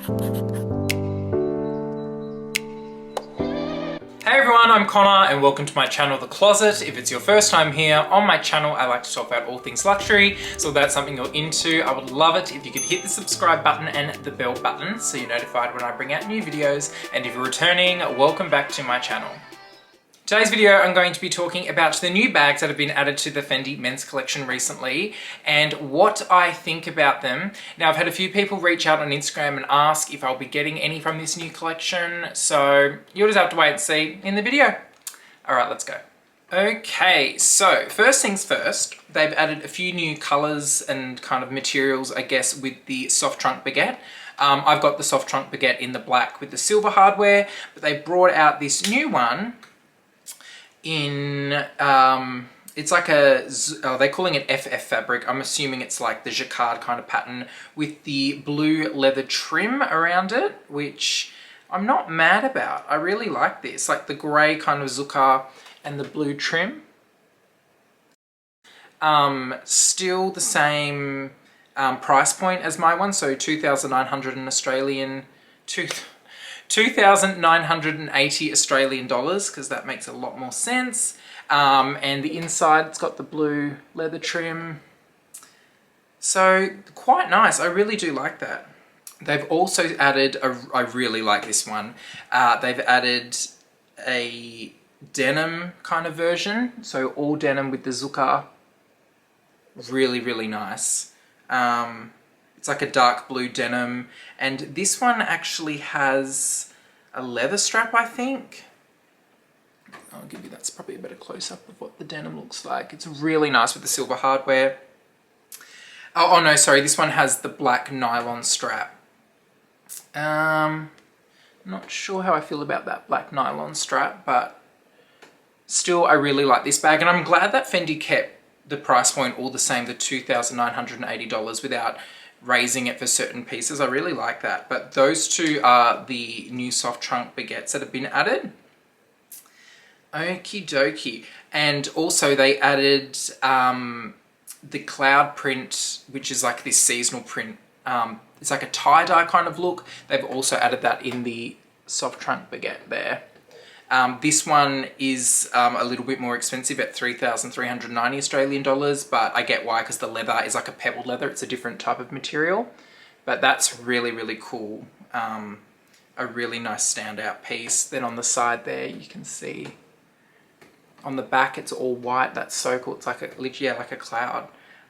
Hey everyone, I'm Connor and welcome to my channel, The Closet. If it's your first time here on my channel, I like to talk about all things luxury. So if that's something you're into, I would love it if you could hit the subscribe button and the bell button so you're notified when I bring out new videos. And if you're returning, welcome back to my channel. Today's video, I'm going to be talking about the new bags that have been added to the Fendi men's collection recently and what I think about them. Now, I've had a few people reach out on Instagram and ask if I'll be getting any from this new collection, so you'll just have to wait and see in the video. All right, let's go. Okay, so first things first, they've added a few new colors and kind of materials, I guess, with the soft trunk baguette. I've got the soft trunk baguette in the black with the silver hardware, but they brought out this new one in, it's like a, they're calling it FF fabric. I'm assuming it's like the jacquard kind of pattern with the blue leather trim around it, which I'm not mad about. I really like this, like the gray kind of zucca and the blue trim. Still the same price point as my one, so 2,900 in Australian, 2,980 Australian dollars, because that makes a lot more sense. And the inside, it's got the blue leather trim. So quite nice. I really do like that. They've also added, I really like this one. They've added a denim kind of version. So all denim with the zucca. Really, really nice. It's like a dark blue denim, and this one actually has a leather strap, I think. I'll give you, that's probably a better close-up of what the denim looks like. It's really nice with the silver hardware. Oh no, sorry, this one has the black nylon strap. Not sure how I feel about that black nylon strap, but still I really like this bag, and I'm glad that Fendi kept the price point all the same, the $2,980, without raising it for certain pieces. I really like that. But those two are the new soft trunk baguettes that have been added. Okie dokie. And also they added the cloud print, which is like this seasonal print. It's like a tie-dye kind of look. They've also added that in the soft trunk baguette there. This one is a little bit more expensive at 3,390 Australian dollars, but I get why, because the leather is like a pebbled leather. It's a different type of material, but that's really, really cool. A really nice standout piece. Then on the side there, you can see on the back, it's all white. That's so cool. It's like a, literally like a cloud.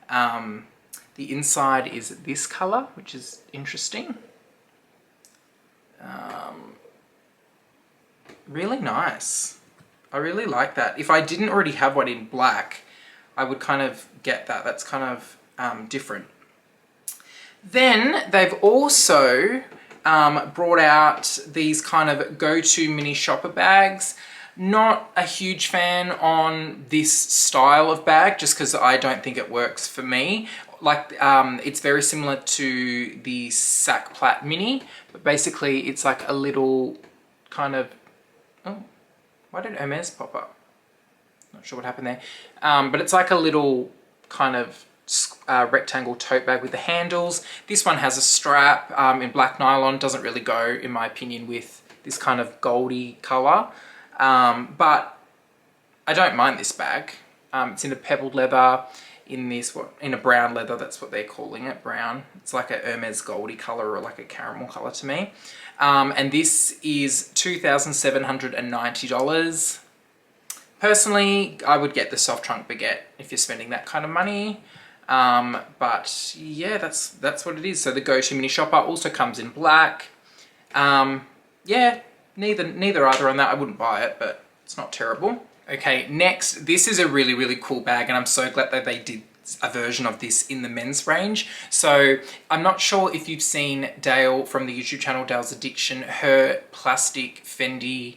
The inside is this color, which is interesting. Really nice. I really like that. If I didn't already have one in black, I would kind of get that. That's kind of different. Then they've also brought out these kind of go-to mini shopper bags. Not a huge fan on this style of bag, just because I don't think it works for me. Like, it's very similar to the Sac Plat Mini, but basically it's like a little kind of, oh, why did Hermes pop up? Not sure what happened there. But it's like a little kind of rectangle tote bag with the handles. This one has a strap in black nylon. Doesn't really go, in my opinion, with this kind of goldy color. But I don't mind this bag. It's in a pebbled leather, in a brown leather, that's what they're calling it, brown. It's like a Hermes goldy color, or like a caramel color to me. And this is $2,790. Personally, I would get the soft trunk baguette if you're spending that kind of money. But yeah, that's what it is. So the go-to mini shopper also comes in black. Yeah, neither either on that. I wouldn't buy it, but it's not terrible. Okay, next, this is a really, really cool bag, and I'm so glad that they did a version of this in the men's range. So I'm not sure if you've seen Dale from the YouTube channel Dale's Addiction, her plastic Fendi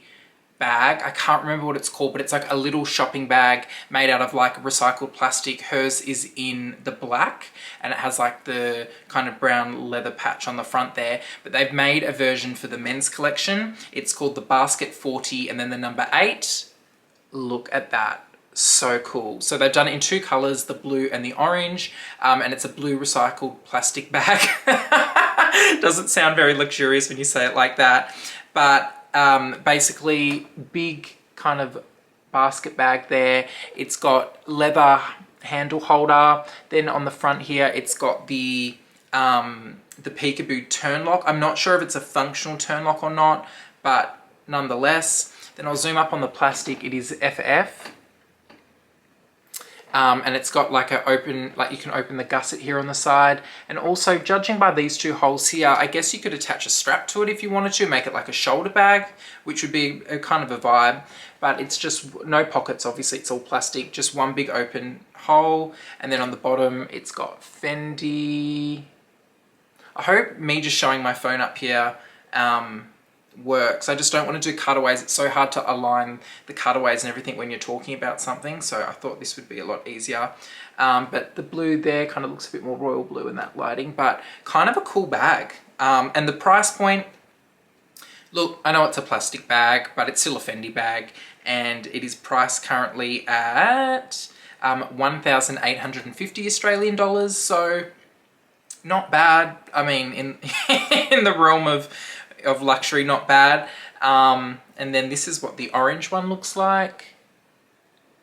bag. I can't remember what it's called, but it's like a little shopping bag made out of like recycled plastic. Hers is in the black, and it has like the kind of brown leather patch on the front there. But they've made a version for the men's collection. It's called the Basket 40 and then the number 8. Look at that. So cool. So they've done it in two colors, the blue and the orange, and it's a blue recycled plastic bag. Doesn't sound very luxurious when you say it like that. But basically, big kind of basket bag there. It's got leather handle holder. Then on the front here, it's got the Peekaboo turn lock. I'm not sure if it's a functional turn lock or not, but nonetheless. Then I'll zoom up on the plastic. It is FF. And it's got like you can open the gusset here on the side. And also, judging by these two holes here, I guess you could attach a strap to it if you wanted to, make it like a shoulder bag, which would be a kind of a vibe. But it's just no pockets, obviously it's all plastic, just one big open hole. And then on the bottom, it's got Fendi. I hope me just showing my phone up here works. I just don't want to do cutaways. It's so hard to align the cutaways and everything when you're talking about something, so I thought this would be a lot easier. But the blue there kind of looks a bit more royal blue in that lighting, but kind of a cool bag. And the price point, look, I know it's a plastic bag, but it's still a Fendi bag, and it is priced currently at 1,850 Australian dollars, so not bad. I mean, in in the realm of luxury, not bad. And then this is what the orange one looks like.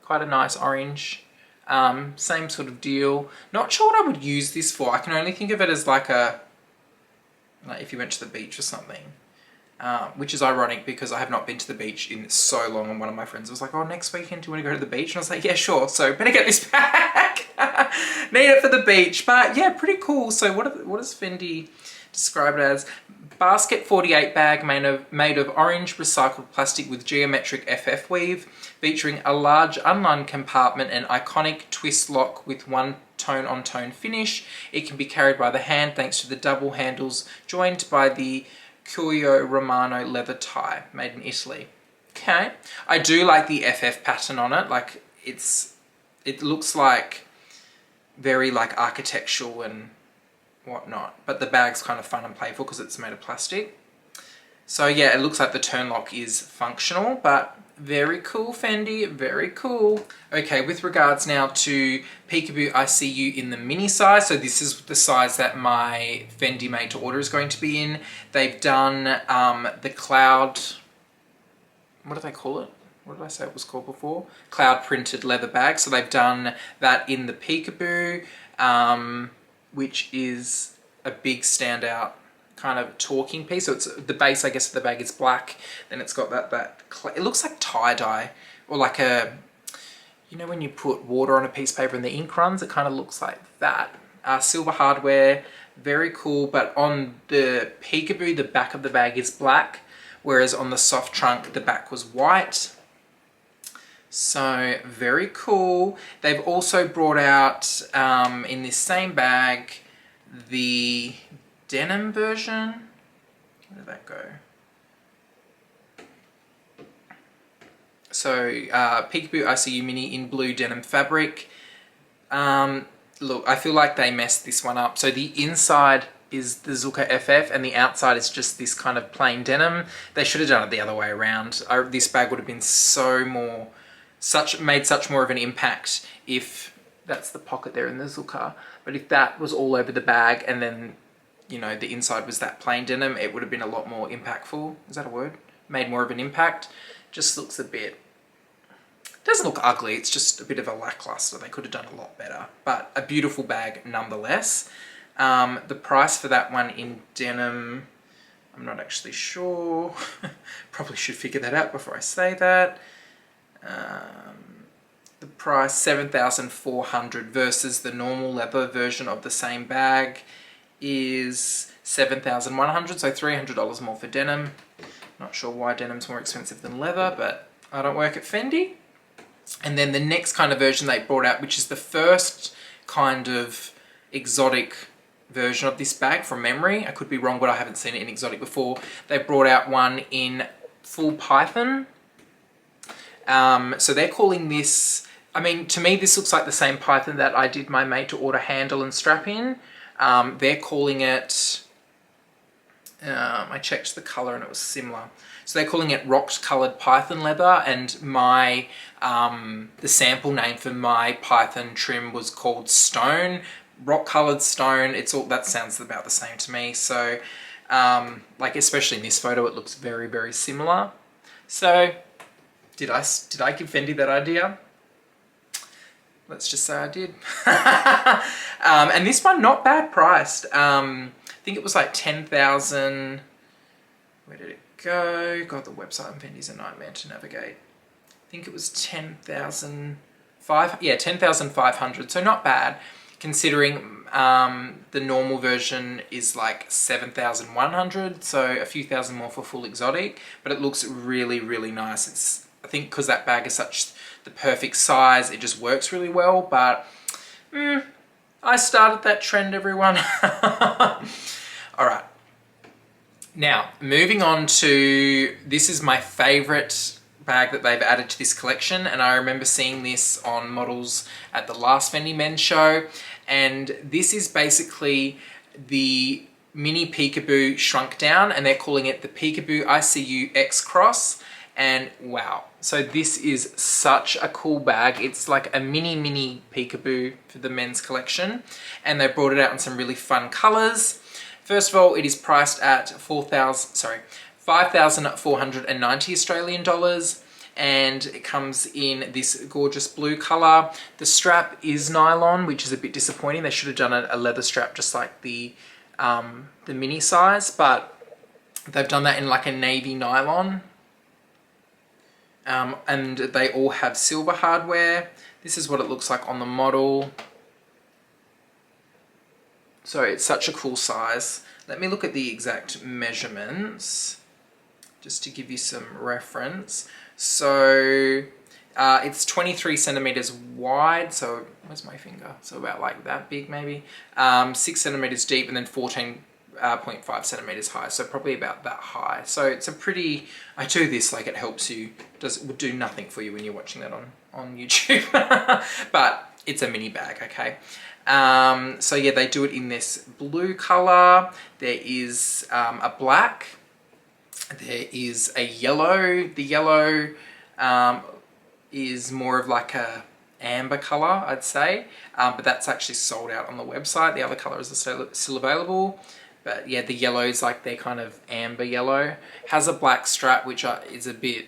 Quite a nice orange. Same sort of deal. Not sure what I would use this for. I can only think of it as like if you went to the beach or something. Which is ironic because I have not been to the beach in so long, and one of my friends was like, oh, next weekend, do you want to go to the beach? And I was like, yeah, sure. So better get this back. Need it for the beach. But yeah, pretty cool. So what does Fendi describe it as? Basket 48 bag made of orange recycled plastic with geometric FF weave, featuring a large unlined compartment and iconic twist lock with one tone-on-tone finish. It can be carried by the hand thanks to the double handles joined by the Cuoio Romano leather tie, made in Italy. Okay, I do like the FF pattern on it. Like it looks like very like architectural and whatnot, but the bag's kind of fun and playful because it's made of plastic. So yeah, it looks like the turn lock is functional, but very cool, Fendi, very cool. Okay, with regards now to Peekaboo, I see you in the mini size. So this is the size that my Fendi made to order is going to be in. They've done the cloud, what do they call it? What did I say it was called before? Cloud printed leather bag. So they've done that in the Peekaboo, which is a big standout kind of talking piece. So it's the base, I guess, of the bag is black. Then it's got it looks like tie-dye, or like you know when you put water on a piece of paper and the ink runs, it kind of looks like that. Silver hardware, very cool. But on the Peekaboo, the back of the bag is black, whereas on the soft trunk, the back was white. So very cool. They've also brought out in this same bag the denim version. Where did that go? So Peekaboo ICU Mini in blue denim fabric. Look, I feel like they messed this one up. So the inside is the Zucca FF and the outside is just this kind of plain denim. They should have done it the other way around. This bag would have been made such more of an impact if that's the pocket there in the Zucca. But if that was all over the bag and then, you know, the inside was that plain denim, it would have been a lot more impactful. Is that a word? Made more of an impact. Just looks a bit, doesn't look ugly, it's just a bit of a lackluster. They could have done a lot better, but a beautiful bag nonetheless. The price for that one in denim, I'm not actually sure. Probably should figure that out before I say that. The price $7,400 versus the normal leather version of the same bag is $7,100, so $300 more for denim. Not sure why denim's more expensive than leather, but I don't work at Fendi. And then the next kind of version they brought out, which is the first kind of exotic version of this bag from memory. I could be wrong, but I haven't seen it in exotic before. They brought out one in full python. So they're calling this, I mean, to me this looks like the same python that I did my made to order handle and strap in. They're calling it, I checked the color and it was similar. So they're calling it rocked colored python leather, and the sample name for my python trim was called stone, rock colored stone. It's all, that sounds about the same to me. So like especially in this photo, it looks very, very similar. So did I give Fendi that idea? Let's just say I did. And this one, not bad priced. I think it was like 10,000. Where did it go? God, the website on Fendi's a nightmare to navigate. I think it was 10,500. So not bad, considering the normal version is like 7,100. So a few thousand more for full exotic, but it looks really, really nice. It's, I think because that bag is such the perfect size, it just works really well. But I started that trend, everyone. All right. Now, moving on to, this is my favorite bag that they've added to this collection, and I remember seeing this on models at the last Fendi men's show, and this is basically the mini Peekaboo shrunk down, and they're calling it the Peekaboo ICU X Cross. And wow, so this is such a cool bag. It's like a mini Peekaboo for the men's collection, and they brought it out in some really fun colors. First of all, it is priced at 5,490 Australian dollars, and it comes in this gorgeous blue color. The strap is nylon, which is a bit disappointing. They should have done a leather strap just like the mini size, but they've done that in like a navy nylon. And they all have silver hardware. This is what it looks like on the model. So it's such a cool size. Let me look at the exact measurements just to give you some reference. So it's 23 centimeters wide. So where's my finger? So about like that big maybe. 6 centimeters deep, and then 14.5 centimeters high, so probably about that high. So it's a pretty, I do this like it helps you, would do nothing for you when you're watching that on YouTube, but it's a mini bag, okay? So yeah, they do it in this blue color. There is a black, there is a yellow. The yellow is more of like a amber color, I'd say, but that's actually sold out on the website. The other colors are still available. But yeah, the yellow is like their kind of amber yellow. Has a black strap, which is a bit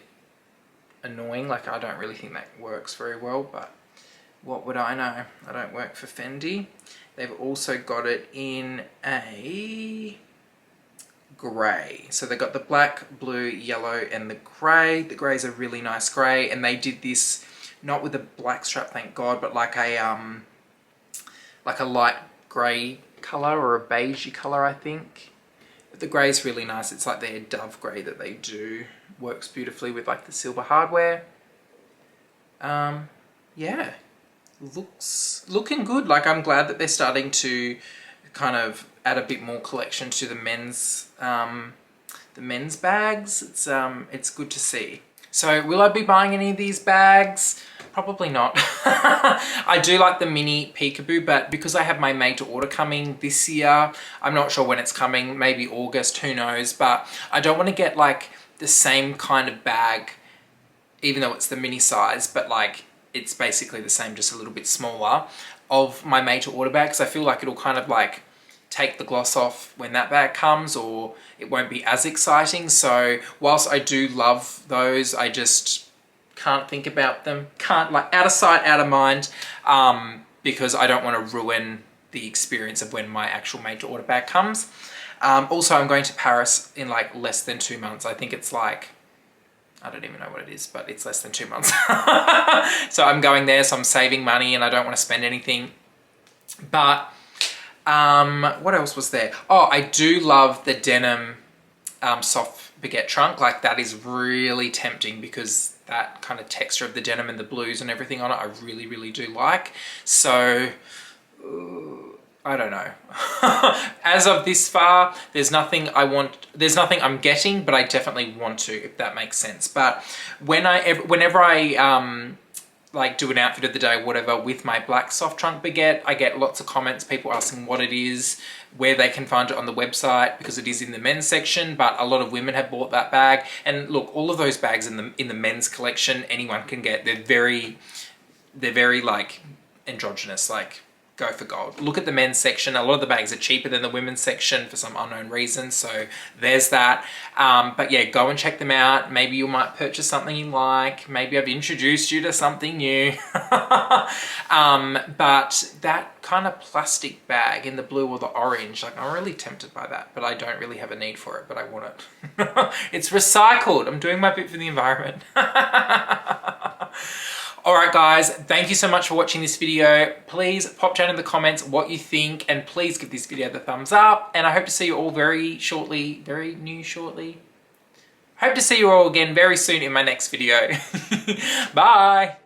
annoying. Like, I don't really think that works very well, but what would I know? I don't work for Fendi. They've also got it in a grey. So they've got the black, blue, yellow, and the grey. The grey is a really nice grey, and they did this not with a black strap, thank God, but like a light grey color or a beigey color, I think. But the grey is really nice. It's like their dove grey that they do. Works beautifully with like the silver hardware. Yeah, looking good. Like, I'm glad that they're starting to kind of add a bit more collection to the men's bags. It's good to see. So will I be buying any of these bags? Probably not. I do like the mini Peekaboo, but because I have my made to order coming this year, I'm not sure when it's coming, maybe August, who knows, but I don't want to get like the same kind of bag, even though it's the mini size, but like it's basically the same, just a little bit smaller, of my made to order bag, because I feel like it'll kind of like take the gloss off when that bag comes, or it won't be as exciting. So whilst I do love those, I just can't think about them, like out of sight, out of mind, because I don't want to ruin the experience of when my actual made to order bag comes. Also, I'm going to Paris in like less than 2 months. I think it's like, I don't even know what it is, but it's less than 2 months. So I'm going there, so I'm saving money and I don't want to spend anything. But what else was there? Oh, I do love the denim soft baguette trunk. Like, that is really tempting because that kind of texture of the denim and the blues and everything on it, I really, really do like. So, I don't know. As of this far, there's nothing I'm getting, but I definitely want to, if that makes sense. But whenever I like do an outfit of the day, whatever, with my black soft trunk baguette, I get lots of comments, people asking what it is, where they can find it on the website, because it is in the men's section, but a lot of women have bought that bag. And look, all of those bags in the men's collection, anyone can get. They're very like androgynous, like go for gold. Look at the men's section. A lot of the bags are cheaper than the women's section for some unknown reason, so there's that. But yeah, go and check them out. Maybe you might purchase something you like. Maybe I've introduced you to something new. But that kind of plastic bag in the blue or the orange, like, I'm really tempted by that, but I don't really have a need for it, but I want it. It's recycled. I'm doing my bit for the environment. Alright guys, thank you so much for watching this video. Please pop down in the comments what you think, and please give this video the thumbs up, and I hope to see you all very shortly. Hope to see you all again very soon in my next video. Bye!